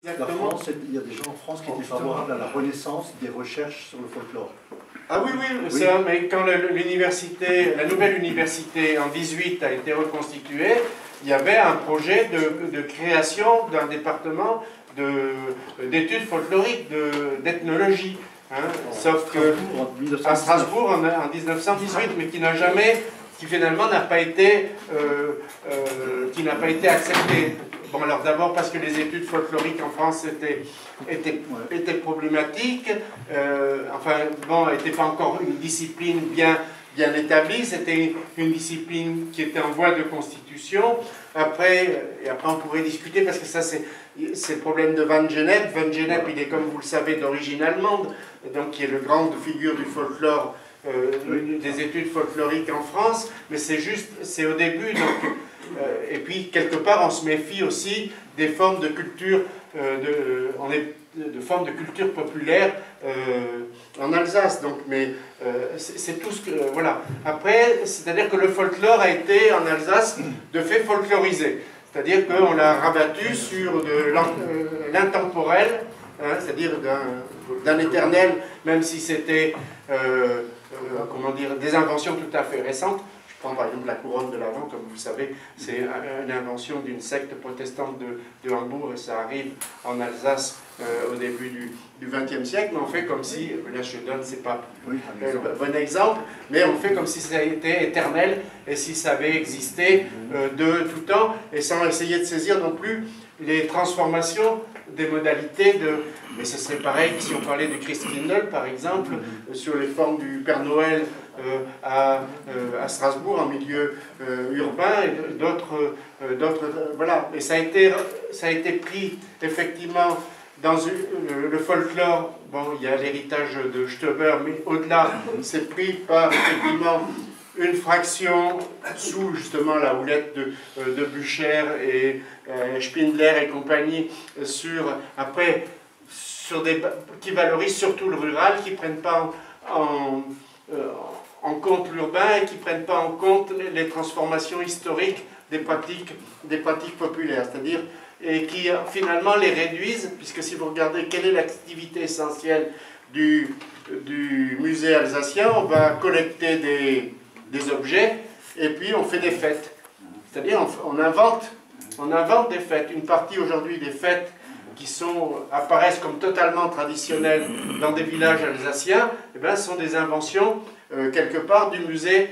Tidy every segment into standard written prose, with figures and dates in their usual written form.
Exactement. Il y a des gens en France qui étaient favorables à la renaissance des recherches sur le folklore. Ah oui, oui, ça, mais quand la nouvelle université en 18 a été reconstituée, il y avait un projet de création d'un département d'études folkloriques, d'ethnologie. Hein, sauf que à Strasbourg en 1918, mais qui finalement n'a pas été accepté. Bon, alors d'abord parce que les études folkloriques en France étaient problématiques, n'étaient pas encore une discipline bien établie, c'était une discipline qui était en voie de constitution. Après on pourrait discuter, parce que ça c'est le problème de Van Gennep. Van Gennep, il est, comme vous le savez, d'origine allemande, donc qui est le grande figure du folklore, des études folkloriques en France, mais c'est au début, donc, et puis quelque part on se méfie aussi des formes de culture, de formes de culture populaire en Alsace, donc, mais c'est tout ce que, voilà. Après, c'est-à-dire que le folklore a été en Alsace de fait folklorisé, c'est-à-dire qu'on l'a rabattu sur de l'intemporel, hein, c'est-à-dire d'un éternel, même si c'était comment dire, des inventions tout à fait récentes. Je prends par exemple la couronne de l'Avent, comme vous savez, c'est une invention d'une secte protestante de Hambourg, et ça arrive en Alsace au début du XXe siècle, mais on fait comme si, là je donne, c'est pas un bon exemple, mais on fait comme si ça était éternel, et si ça avait existé de tout temps, et sans essayer de saisir non plus les transformations des modalités mais ce serait pareil si on parlait du Christkindl, par exemple, sur les formes du Père Noël à Strasbourg, en milieu urbain, et d'autres, voilà. Et ça a été pris, effectivement, dans le folklore. Bon, il y a l'héritage de Stoeber, mais au-delà, c'est pris par, effectivement, une fraction sous justement la houlette de Bucher et Spindler et compagnie, qui valorisent surtout le rural, qui ne prennent pas en compte l'urbain et qui ne prennent pas en compte les transformations historiques des pratiques populaires, c'est-à-dire, et qui finalement les réduisent, puisque si vous regardez quelle est l'activité essentielle du musée alsacien, on va collecter des objets, et puis on fait des fêtes. C'est-à-dire on invente des fêtes. Une partie aujourd'hui des fêtes qui apparaissent comme totalement traditionnelles dans des villages alsaciens, eh bien, sont des inventions quelque part du musée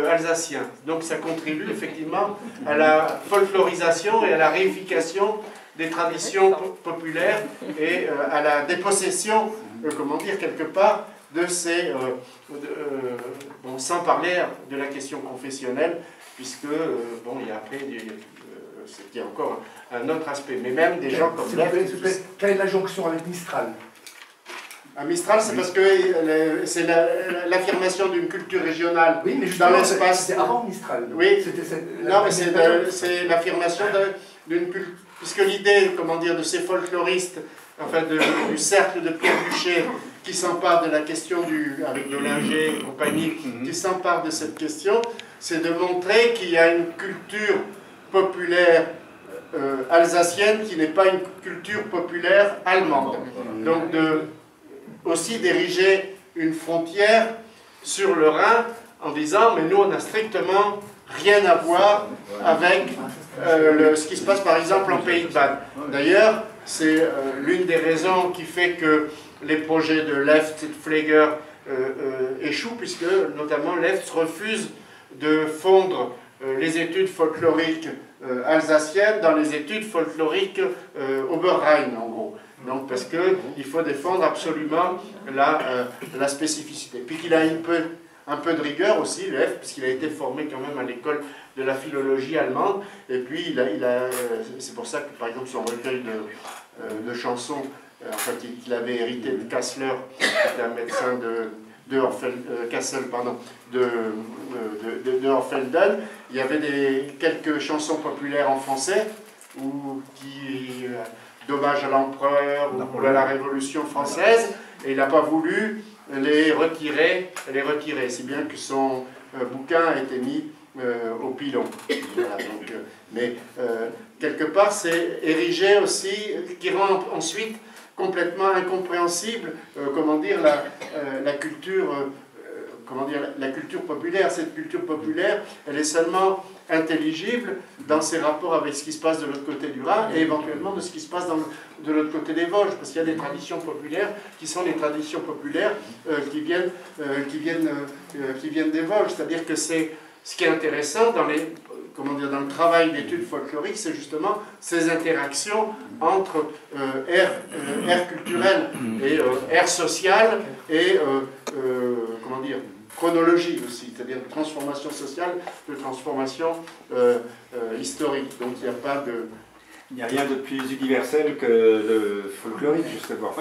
alsacien. Donc ça contribue effectivement à la folklorisation et à la réification des traditions populaires et à la dépossession, comment dire, quelque part, de ces... bon, sans parler de la question confessionnelle, puisque, bon, il y a après... il y a encore un autre aspect, mais même des gens comme... Quelle est la jonction avec Mistral? À Mistral, c'est parce que c'est l'affirmation d'une culture régionale dans l'espace. C'est avant Mistral. Oui, non, mais c'est l'affirmation d'une culture. Puisque l'idée, comment dire, de ces folkloristes, enfin du cercle de Pierre Bûcher, qui s'empare de la question avec Dollinger et compagnie, qui s'empare de cette question, c'est de montrer qu'il y a une culture populaire alsacienne qui n'est pas une culture populaire allemande. Donc aussi d'ériger une frontière sur le Rhin en disant mais nous on n'a strictement rien à voir avec ce qui se passe par exemple en Pays de Bade. D'ailleurs c'est l'une des raisons qui fait que les projets de Left et de Pfleger échouent, puisque notamment Left refuse de fondre les études folkloriques alsaciennes dans les études folkloriques Oberrhein, en gros. Donc, parce qu'il faut défendre absolument la spécificité. Puis qu'il a un peu de rigueur aussi, le F, puisqu'il a été formé quand même à l'école de la philologie allemande. Et puis, c'est pour ça que, par exemple, son recueil de chansons, enfin, qu'il avait hérité de Kassler, qui était un médecin de Orfelden, il y avait quelques chansons populaires en français, d'hommage à l'empereur ou à la Révolution française, et il n'a pas voulu les retirer, si bien que son bouquin a été mis au pilon. Voilà, donc, mais quelque part, c'est érigé aussi, qui rend ensuite complètement incompréhensible, comment dire, la culture, la culture populaire. Cette culture populaire, elle est seulement intelligible dans ses rapports avec ce qui se passe de l'autre côté du Rhin et éventuellement de ce qui se passe de l'autre côté des Vosges, parce qu'il y a des traditions populaires qui sont les traditions populaires qui viennent des Vosges. C'est-à-dire que c'est ce qui est intéressant dans dans le travail d'études folkloriques, c'est justement ces interactions entre ère culturelle et ère sociale et chronologie aussi, c'est-à-dire de transformation sociale, de transformation historique. Donc il n'y a pas de... Il n'y a rien de plus universel que le folklorique, justement.